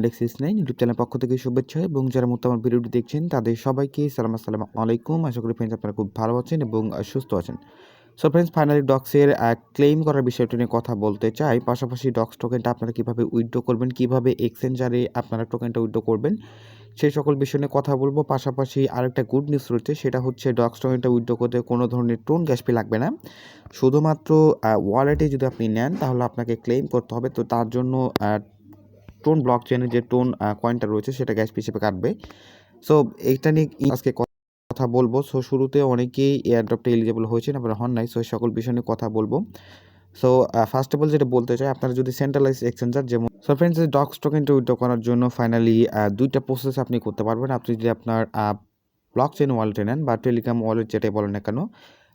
69 YouTube চ্যানেলের পক্ষ থেকে শুভেচ্ছা এবং যারা মতো আমার ভিডিওটি দেখছেন তাদের সবাইকে আসসালামু আলাইকুম। আশা করি ফ্রেন্ডস আপনারা খুব ভালো আছেন এবং সুস্থ আছেন। সো ফ্রেন্ডস, ফাইনালি ডক্সের ক্লেম করার বিষয়টি নিয়ে কথা বলতে চাই। পাশাপাশি ডক্স টোকেনটা আপনারা কীভাবে উইথড্র করবেন, কীভাবে এক্সচেঞ্জারে আপনারা টোকেনটা উইথড্র করবেন, সেই সকল বিষয় নিয়ে কথা বলবো। পাশাপাশি আরেকটা গুড নিউজ রয়েছে, সেটা হচ্ছে ডক্স টোকেনটা উইথড্র করতে কোনো ধরনের টোন গ্যাস ফি লাগবে না। শুধুমাত্র ওয়ালেটে যদি আপনি নেন তাহলে আপনাকে ক্লেম করতে হবে। তো তার জন্য টোন ব্লক চেনের যে টোন কয়েনটা রয়েছে সেটা গ্যাস ফি হিসেবে কাটবে। সো এইটা নিয়ে আজকে কথা বলবো। সো শুরুতে অনেকেই এয়ারড্রপটা এলিজিবল হয়েছেন, আপনারা হন নাই। সো সকল বিষয় নিয়ে কথা বলবো। সো ফার্স্ট অফ অল যেটা বলতে চাই, আপনারা যদি সেন্ট্রালাইজ এক্সচেঞ্জার যেমন ফ্রেন্ডস, ডক্স টোকেনটা উইথড্র করার জন্য ফাইনালি দুইটা প্রসেস আপনি করতে পারবেন। আপনি যদি আপনার ব্লক চেন ওয়ালেটে নেন বা টেলিগ্রাম ওয়ালেট যেটাই বলেন না কেন,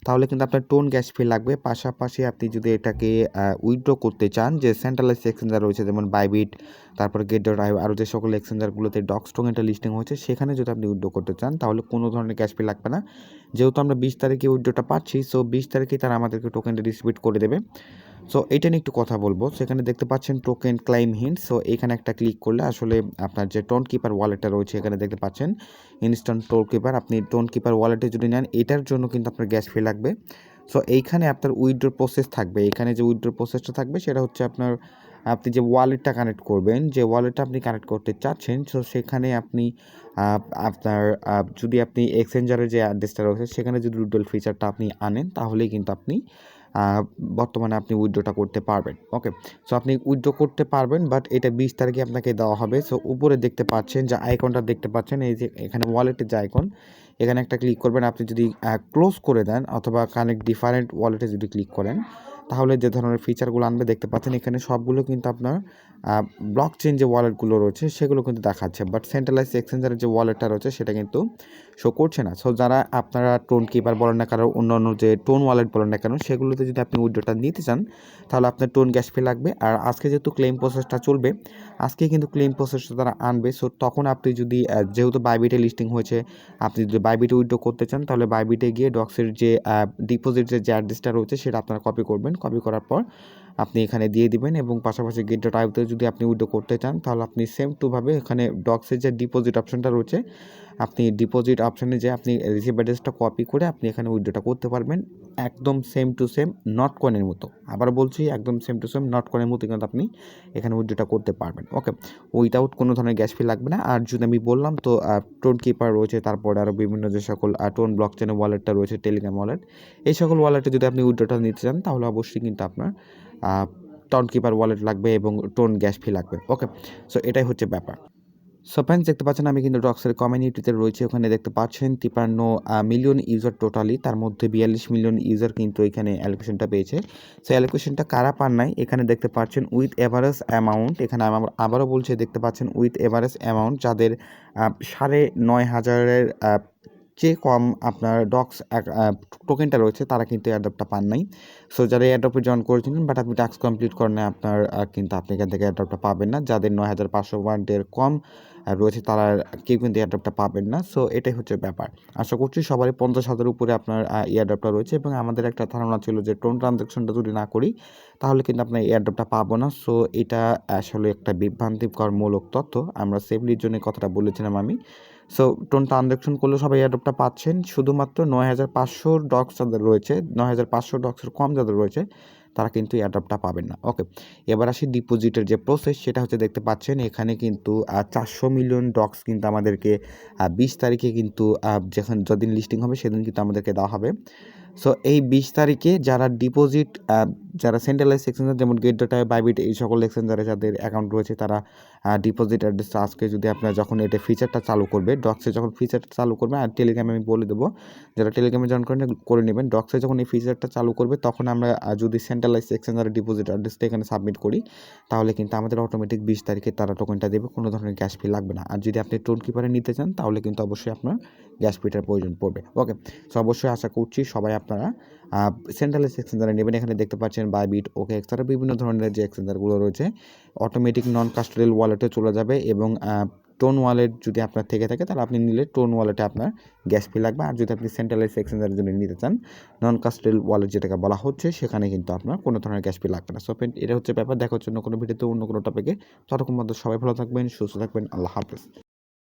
তাহলে কিন্তু আপনার টোন গ্যাস ফি লাগবে। পাশাপাশি আপনি যদি এটাকে উইথড্র করতে চান, যে সেন্ট্রালাইজ এক্সচেঞ্জার রয়েছে যেমন বাইবিট, তারপর গেট.আইও, আরও যে সকল এক্সচেঞ্জারগুলোতে ডক্স টোকেনটা লিস্টিং হয়েছে, সেখানে যদি আপনি উইথড্র করতে চান তাহলে কোনো ধরনের গ্যাস ফি লাগবে না। যেহেতু আমরা 20 তারিখে উইথড্রটা পাচ্ছি, সো 20 তারিখেই তারা আমাদেরকে টোকেনটা ডিস্ট্রিবিউট করে দেবে। সো এটা নিয়ে একটু কথা বলবো। সেখানে দেখতে পাচ্ছেন টোকেন ক্লাইম হিন্ট। সো এখানে একটা ক্লিক করলে আসলে আপনার যে টোন কিপার ওয়ালেটটা রয়েছে, এখানে দেখতে পাচ্ছেন ইনস্ট্যান্ট টোন কিপার। আপনি টোন কিপার ওয়ালেটে যদি নেন, এটার জন্য কিন্তু আপনার গ্যাস ফি লাগবে। সো এইখানে আপনার উইথড্র প্রসেস থাকবে। এখানে যে উইথড্র প্রসেসটা থাকবে সেটা হচ্ছে আপনি যে ওয়ালেটটা কানেক্ট করবেন, যে ওয়ালেটটা আপনি কানেক্ট করতে চাচ্ছেন, সো সেখানে আপনি আপনার যদি আপনি এক্সচেঞ্জারের যে অ্যাড্রেসটা রয়েছে সেখানে যদি উইথড্রল ফিচারটা আপনি আনেন, তাহলেই কিন্তু আপনি বর্তমানে আপনি উইথড্রটা করতে পারবেন। ওকে, সো আপনি উইথড্র করতে পারবেন, বাট এটা 20 তারিখে আপনাকে দেওয়া হবে। সো উপরে দেখতে পাচ্ছেন যে আইকনটা দেখতে পাচ্ছেন, এই যে এখানে ওয়ালেটের যে আইকন, এখানে একটা ক্লিক করবেন। আপনি যদি ক্লোজ করে দেন অথবা কানেক্ট ডিফারেন্ট ওয়ালেটে যদি ক্লিক করেন, তাহলে যে ধরনের ফিচারগুলো আনবে দেখতে পাচ্ছেন, এখানে সবগুলো কিন্তু আপনার ব্লক চেন যে ওয়ালেটগুলো রয়েছে সেগুলো কিন্তু দেখাচ্ছে, বাট সেন্ট্রালাইজ এক্সচেঞ্জারের যে ওয়ালেটটা রয়েছে সেটা কিন্তু শো করছে না। সো যারা আপনারা টোন কিপার বলেন না কারো অন্য যে টোন ওয়ালেট বলেন না কেন, সেগুলোতে যদি আপনি উইথড্রটা নিতে চান তাহলে আপনার টোন গ্যাস ফি লাগবে। আর আজকে যেহেতু ক্লেম প্রসেসটা চলবে, আজকে কিন্তু ক্লেম প্রসেসটা তারা আনবে। সো তখন আপনি যদি যেহেতু বাইবিটে লিস্টিং হয়েছে, আপনি যদি বাইবিটে উইথড্র করতে চান তাহলে বাইবিটে গিয়ে ডক্সের যে ডিপোজিটের যে অ্যাড্রেসটা রয়েছে সেটা আপনারা কপি করবেন। কপি করার পর আপনি এখানে দিয়ে দিবেন এবং পাশাপাশি গেট.আইওতে যদি আপনি উইথড্র করতে চান তাহলে আপনি সেম টুভাবে এখানে ডক্সের যে ডিপোজিট অপশনটা রয়েছে, আপনি ডিপোজিট অপশানে যে আপনি রিসিভ অ্যাড্রেসটা কপি করে আপনি এখানে উইথড্রটা করতে পারবেন। একদম সেম টু সেম নট কয়েনের মতো। আবার বলছি, একদম সেম টু সেম নট কয়েনের মতো কিন্তু আপনি এখানে উইথড্রটা করতে পারবেন। ওকে, উইথাউট কোনো ধরনের গ্যাস ফি লাগবে না। আর যদি আমি বললাম তো টোন কিপার রয়েছে, তারপরে আরও বিভিন্ন যে সকল টোন ব্লক চেনের ওয়ালেটটা রয়েছে, টেলিগ্রাম ওয়ালেট, এই সকল ওয়ালেটে যদি আপনি উইথড্রটা নিতে চান তাহলে অবশ্যই কিন্তু আপনার টোন কিপার ওয়ালেট লাগবে এবং টোন গ্যাস ফি লাগবে। ওকে, সো এটাই হচ্ছে ব্যাপার। সো ফ্রেন্ডস, দেখতে পাচ্ছেন আমি কিন্তু ডক্সের কমিউনিটিতে রয়েছে। ওখানে দেখতে পাচ্ছেন 53 মিলিয়ন ইউজার টোটালি, তার মধ্যে 42 মিলিয়ন ইউজার কিন্তু এখানে অ্যালোকেশনটা পেয়েছে। সো অ্যালোকেশনটা কারা পান নাই, এখানে দেখতে পাচ্ছেন উইথ এভারেজ অ্যামাউন্ট। এখানে আবারও বলছে, দেখতে পাচ্ছেন উইথ এভারেজ অ্যামাউন্ট, যাদের 9,500-এর চেয়ে কম আপনার ডক্স টোকেনটা রয়েছে তারা কিন্তু এয়ারড্রপটা পান নাই। সো যারা এয়ারড্রপে জয়েন করেছিলেন বাট আপনি টাস্ক কমপ্লিট করেন না, আপনার কিন্তু আপনি এখান থেকে এয়ারড্রপটা পাবেন না। যাদের 9,500 পয়েন্টের কম রয়েছে তারা কেউ কিন্তু এয়ারড্রপটা পাবেন না। সো এটাই হচ্ছে ব্যাপার। আশা করছি সবারই 50,000 উপরে আপনার এয়ারড্রপটা রয়েছে এবং আমাদের একটা ধারণা ছিল যে টোন ট্রানজ্যাকশনটা যদি না করি তাহলে কিন্তু আপনার এয়ারড্রপটা পাবো না। সো এটা আসলে একটা বিভ্রান্তিকরমূলক তথ্য। আমরা সেফলির জন্য কথাটা বলেছিলাম আমি। সো টোন ট্রানজ্যাকশন করলে সবাই এয়ারড্রপটা পাচ্ছেন, শুধুমাত্র 9,500 ডক্স যাদের রয়েছে, 9,500 ডক্সের কম যাদের রয়েছে তারা কিন্তু এয়ারড্রপটা পাবেন না। ওকে, এবার আসি ডিপোজিটের যে প্রসেস, সেটা হচ্ছে দেখতে পাচ্ছেন এখানে কিন্তু 400 মিলিয়ন ডক্স কিন্তু আমাদেরকে 20 তারিখে কিন্তু যেদিন লিস্টিং হবে সেদিন কিন্তু আমাদেরকে দেওয়া হবে। সো এই 20 তারিখে যারা ডিপোজিট, যারা সেন্ট্রালাইজ এক্সচেঞ্জার যেমন গেট.আইও, বাইবিট, এই সকল এক্সচেঞ্জারে যাদের অ্যাকাউন্ট রয়েছে তারা ডিপোজিট অ্যাড্রেসটা আজকে যদি আপনার যখন এটা ফিচারটা চালু করবে, ডক্সে যখন ফিচারটা চালু করবে, আর টেলিগ্রামে আমি বলে দেবো যারা টেলিগ্রামে জয়েন করে নেবেন, ডক্সে যখন এই ফিচারটা চালু করবে তখন আমরা যদি সেন্ট্রালাইজ এক্সচেঞ্জারের ডিপোজিট অ্যাড্রেসটা এখানে সাবমিট করি তাহলে কিন্তু আমাদের অটোমেটিক 20 তারিখে তারা টোকেনটা দেবে, কোনো ধরনের গ্যাস ফি লাগবে না। আর যদি আপনি টোন কিপারে নিতে চান তাহলে কিন্তু অবশ্যই আপনার গ্যাস ফিটার প্রয়োজন পড়বে। ওকে, সো অবশ্যই আশা করছি সবাই আপনারা সেন্ট্রালাইজ এক্সচেঞ্জারে নেবেন। এখানে দেখতে পাচ্ছেন বাইবিট, ওকে এক্স, তারা বিভিন্ন ধরনের যে এক্সচেঞ্জারগুলো রয়েছে অটোমেটিক নন কাস্টোডিয়াল ওয়ালেটে চলে যাবে এবং টোন ওয়ালেট যদি আপনার থেকে থাকে তাহলে আপনি নিলে টোন ওয়ালেটে আপনার গ্যাস ফি লাগবে। আর যদি আপনি সেন্ট্রালাইজ এক্সচেঞ্জের জন্য নিতে চান, নন কাস্টেল ওয়ালেট যেটাকে বলা হচ্ছে, সেখানে কিন্তু আপনার কোনো ধরনের গ্যাস ফি লাগবে না। সো ফ্রেন্ড, এটা হচ্ছে ব্যাপার। দেখা হচ্ছে অন্য কোনো ভিডিওতে অন্য কোনো টপিকে। ততক্ষণ মধ্যে সবাই ভালো থাকবেন, সুস্থ থাকবেন। আল্লাহ হাফেজ।